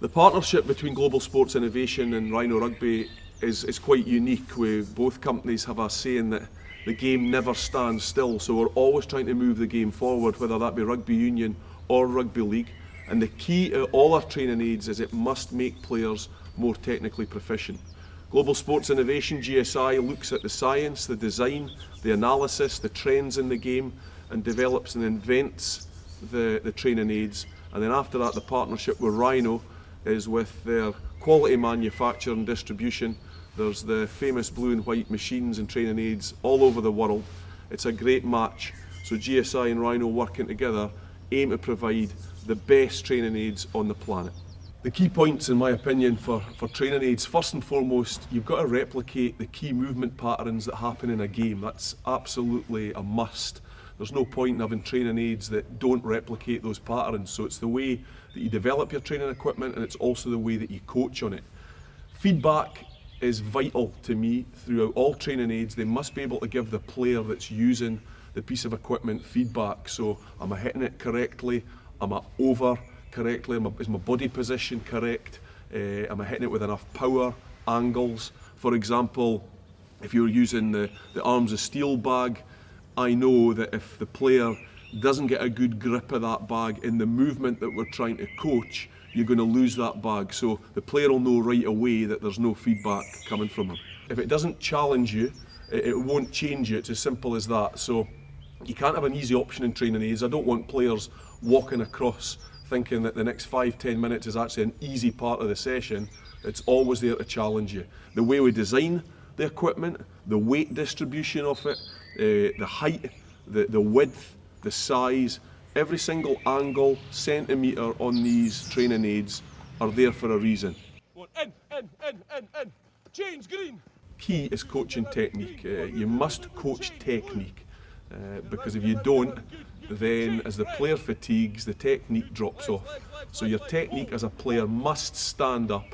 The partnership between Global Sports Innovation and Rhino Rugby is quite unique. Both companies have a saying that the game never stands still, so we're always trying to move the game forward, whether that be rugby union or rugby league. And the key to all our training aids is it must make players more technically proficient. Global Sports Innovation, GSI, looks at the science, the design, the analysis, the trends in the game, and develops and invents the training aids. And then after that, the partnership with Rhino is with their quality manufacture and distribution. There's the famous blue and white machines and training aids all over the world. It's a great match. So GSI and Rhino working together aim to provide the best training aids on the planet. The key points, in my opinion, for training aids, first and foremost, you've got to replicate the key movement patterns that happen in a game. That's absolutely a must. There's no point in having training aids that don't replicate those patterns. So it's the way that you develop your training equipment, and it's also the way that you coach on it. Feedback is vital to me throughout all training aids. They must be able to give the player that's using the piece of equipment feedback. So am I hitting it correctly? Am I over correctly? Is my body position correct? Am I hitting it with enough power, angles? For example, if you're using the arms of steel bag, I know that if the player doesn't get a good grip of that bag in the movement that we're trying to coach, you're going to lose that bag. So the player will know right away that there's no feedback coming from him. If it doesn't challenge you, it won't change you. It's as simple as that. So you can't have an easy option in training aids. I don't want players walking across thinking that the next 5-10 minutes is actually an easy part of the session. It's always there to challenge you. The way we design the equipment, the weight distribution of it, the height, the width, the size, every single angle, centimetre on these training aids are there for a reason. In. Change green. Key is coaching technique. You must coach technique because if you don't, then as the player fatigues, the technique drops off. So your technique as a player must stand up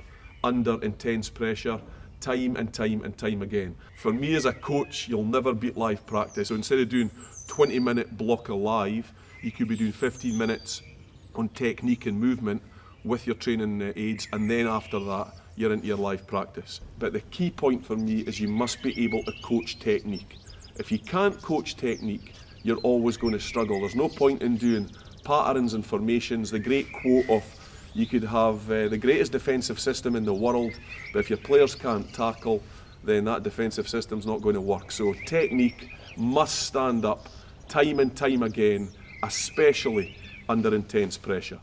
under intense pressure, time and time again. For me as a coach, you'll never beat live practice. So instead of doing 20-minute block of live, you could be doing 15 minutes on technique and movement with your training aids, and then after that, you're into your live practice. But the key point for me is you must be able to coach technique. If you can't coach technique, you're always going to struggle. There's no point in doing patterns and formations. The great quote of you could have the greatest defensive system in the world, but if your players can't tackle, then that defensive system's not going to work. So technique must stand up time and time again, especially under intense pressure.